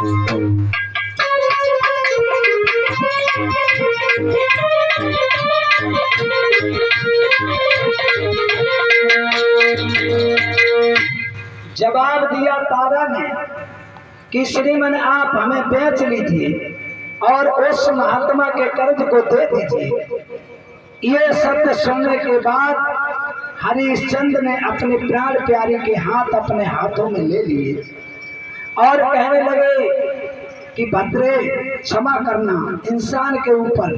जवाब दिया तारा ने कि श्रीमन आप हमें बेच लीजिए और उस महात्मा के कर्ज को दे दीजिए। ये शब्द सुनने के बाद हरिश्चंद्र ने अपने प्राण प्यारी के हाथ अपने हाथों में ले लिए और कहने लगे कि भद्रे क्षमा करना, इंसान के ऊपर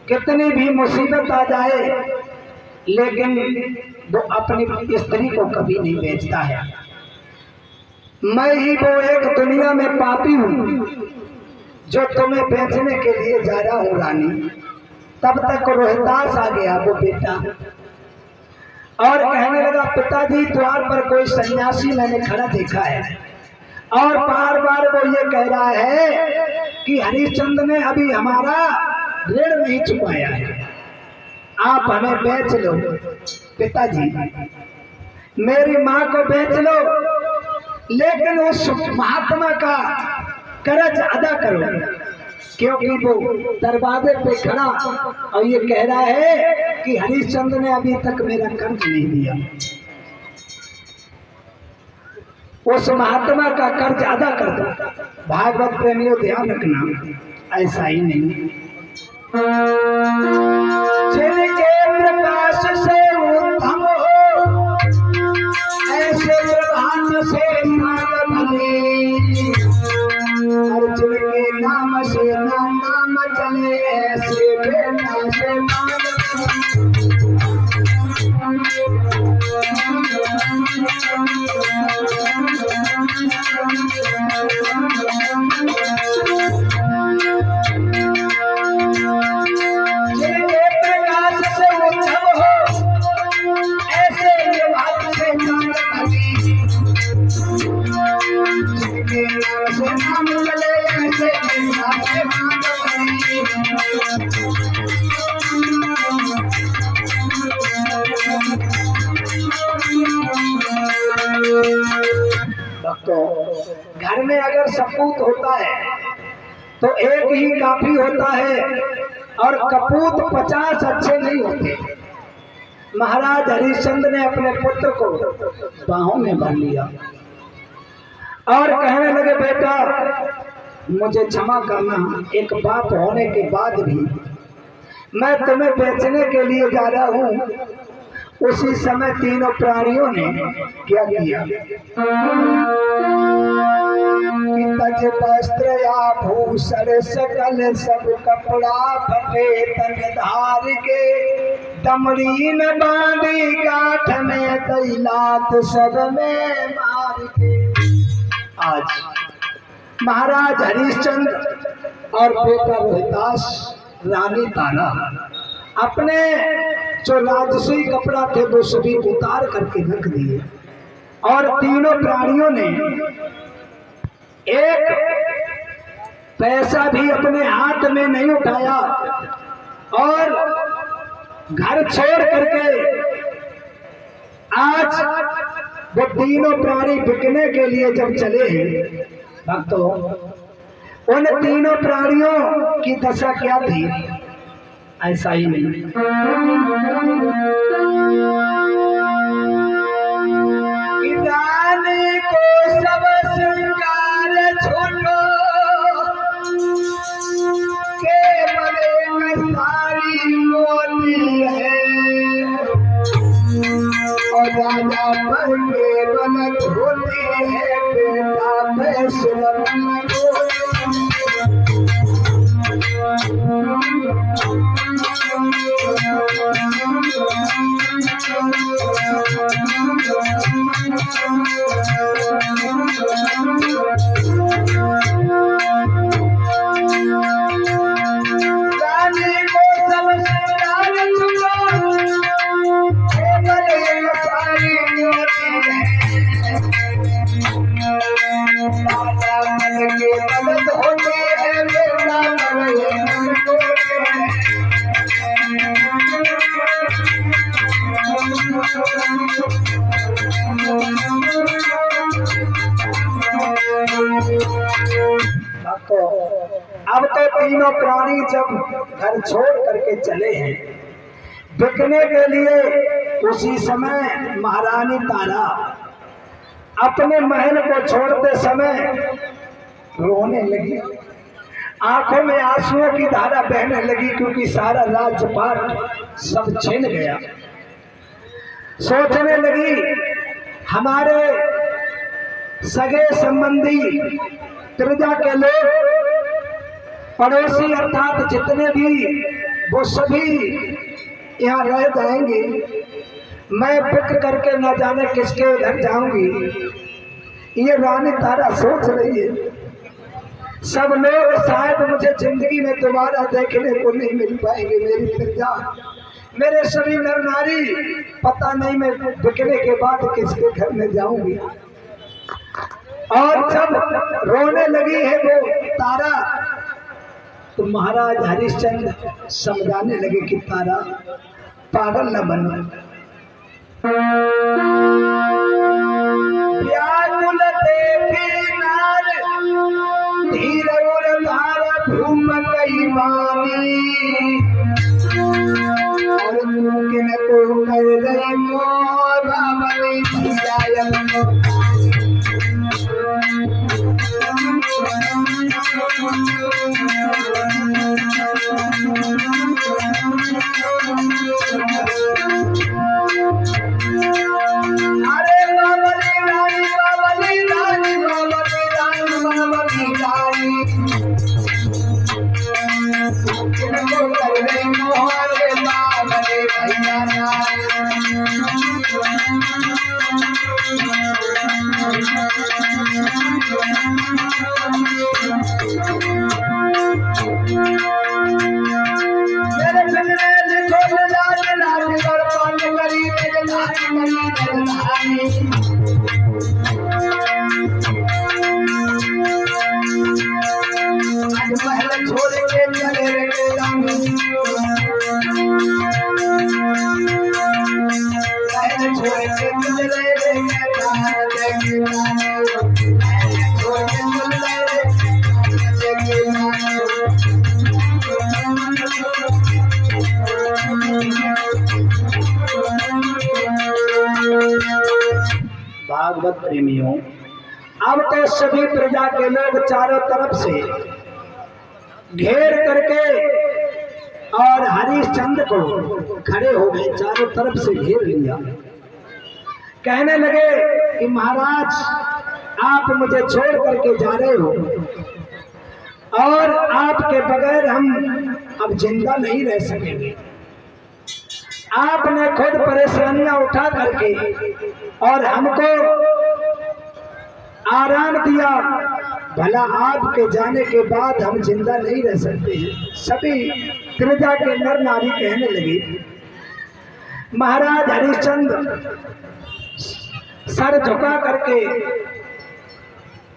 कितनी भी मुसीबत आ जाए लेकिन वो अपनी स्त्री को कभी नहीं बेचता है। मैं ही वो एक दुनिया में पापी हूँ जो तुम्हें बेचने के लिए जा रहा हूँ रानी। तब तक रोहिदास आ गया वो बेटा और कहने लगा पिताजी द्वार पर कोई सन्यासी मैंने खड़ा देखा है और बार बार वो ये कह रहा है कि हरिश्चंद्र ने अभी हमारा ऋण नहीं चुकाया है, आप हमें बेच लो। पिताजी मेरी माँ को बेच लो लेकिन उस महात्मा का कर्ज अदा करो, क्योंकि वो दरवाजे पे खड़ा और ये कह रहा है कि हरिश्चंद्र ने अभी तक मेरा कर्ज नहीं दिया। उस महात्मा का कर्ज अदा कर दो। भागवत प्रेमियों ध्यान रखना, ऐसा ही नहीं जिनके प्रकाश से उत्तम हो ऐसे प्रभात से और जिनके नाम से नाम चले ऐसे बेटा से जिनके प्रकाश से उत्तम हो ऐसे प्रभात से जिनके नाम से नाम चले ऐसे बेटा से घर में अगर सपूत होता है तो एक ही काफी होता है और कपूत 50 अच्छे नहीं होते। महाराज हरिश्चंद्र ने अपने पुत्र को बाहों में भर लिया और कहने लगे बेटा मुझे क्षमा करना, एक बाप होने के बाद भी मैं तुम्हें बेचने के लिए जा रहा हूँ। उसी समय तीनों प्राणियों ने क्या किया कि तज वस्त्र आभूषण सकल सब कपड़ा फटे तन धार के दमड़ी में बांधी गांठ में तैलात सब में मार के। आज महाराज हरिश्चंद्र और बेटा रोहिदास रानी तारा अपने जो राजसी कपड़ा थे वो सभी उतार करके रख दिए और तीनों प्राणियों ने एक पैसा भी अपने हाथ में नहीं उठाया और घर छोड़ करके आज वो तीनों प्राणी बिकने के लिए जब चले हैं भक्तों, उन तीनों प्राणियों की दशा क्या थी? ऐसा ही नहीं रानी को सब श्रृंगार छोड़ो केवल में सारी मोती है और राजा पर केवल धोती है बेटा फैसला तो अब तो तीनों प्राणी जब घर छोड़ करके चले हैं बिकने के लिए, उसी समय महारानी तारा अपने महल को छोड़ते समय रोने लगी। आंखों में आंसुओं की धारा बहने लगी, क्योंकि सारा राजपाट सब छिन गया। सोचने लगी हमारे सगे संबंधी प्रजा के लोग, पड़ोसी अर्थात जितने भी, वो सभी यहाँ रह जाएंगे। मैं बिक करके न जाने किसके घर जाऊंगी। ये रानी तारा सोच रही है सब लोग शायद मुझे जिंदगी में दोबारा देखने को नहीं मिल पाएंगे। मेरी प्रजा, मेरे सभी नर नारी, पता नहीं मैं बिकने के बाद किसके घर में जाऊंगी। और जब रोने लगी है वो तारा, तो महाराज हरिश्चंद्र समझाने लगे कि तारा पागल न बन, व्याकुल देखे नार धीर और धारा घूम गई वाणी, और मुमकिन को कर रही मोरा बनी जियायन। भागवत प्रेमियों, अब तो सभी प्रजा के लोग चारों तरफ से घेर करके और हरिश्चंद्र को खड़े हो गए, चारों तरफ से घेर लिया। कहने लगे कि महाराज, आप मुझे छोड़ करके जा रहे हो और आपके बगैर हम अब जिंदा नहीं रह सकेंगे। आपने खुद परेशानियां उठा करके और हमको आराम दिया, भला आपके जाने के बाद हम जिंदा नहीं रह सकते हैं। सभी प्रजा के नर नारी कहने लगे। महाराज हरिश्चंद्र सर झुका करके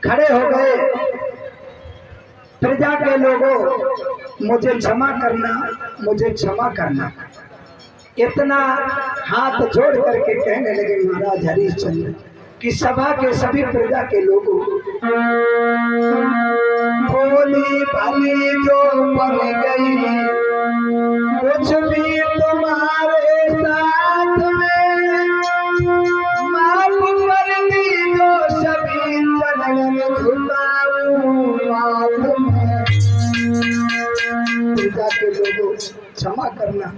खड़े हो गए। प्रजा के लोगों, मुझे क्षमा करना, मुझे क्षमा करना। इतना हाथ जोड़ करके कहने लगे महाराज हरिश्चंद्र कि सभा के सभी प्रजा के लोगों, भोली भली जो बन गई, कुछ भी तुम्हारे साथ में माफ कर दी, जो सभी चरण झुकाऊं माथ में। प्रजा के लोगों, क्षमा करना,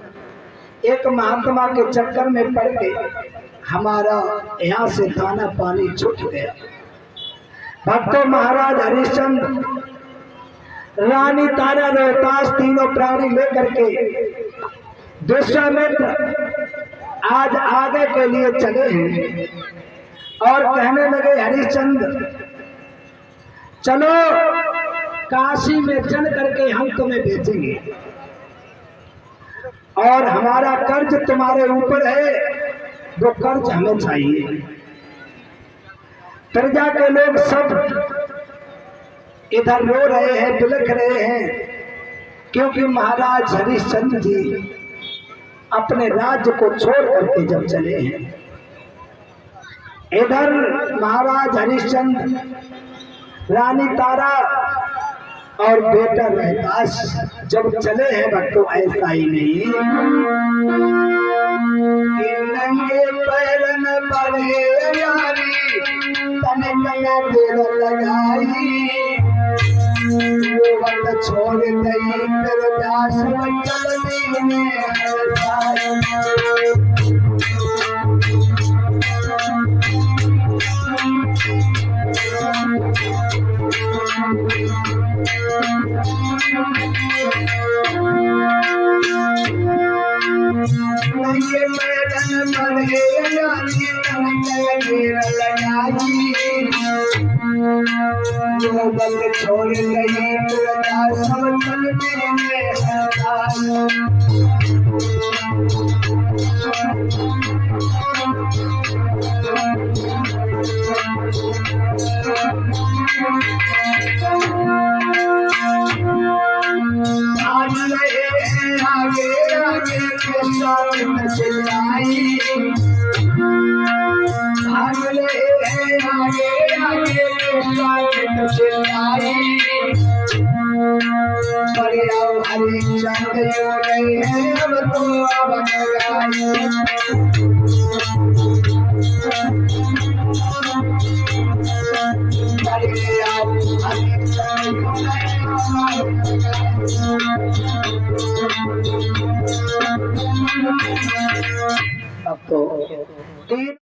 एक महात्मा के चक्कर में पड़ के हमारा यहाँ से दाना पानी छूट गया। भक्तों, महाराज हरिश्चंद्र, रानी तारा, रोहतास, तीनों प्राणी लेकर के विश्वामित्र आज आगे के लिए चले हैं और कहने लगे हरिश्चंद्र, चलो काशी में चल करके हम तुम्हें बेचेंगे और हमारा कर्ज तुम्हारे ऊपर है, वो कर्ज हमें चाहिए। प्रजा के लोग सब इधर रो रहे हैं, बिलख रहे हैं, क्योंकि महाराज हरिश्चंद्र जी अपने राज्य को छोड़ करके जब चले हैं। इधर महाराज हरिश्चंद्र रानी तारा और बेटा रहताश जब चले हैं भक्तों, ऐसा ही नहीं कि नंगे पैरन पड़े यारी तने नया देर लगाई, वो वक्त छोड़ गई फिर दास चलने में छोड़ गई आगे आगे चिल्लाई, आगे आगे चिल्लाई, हरी चंद हो गई है अब तो अब अब तो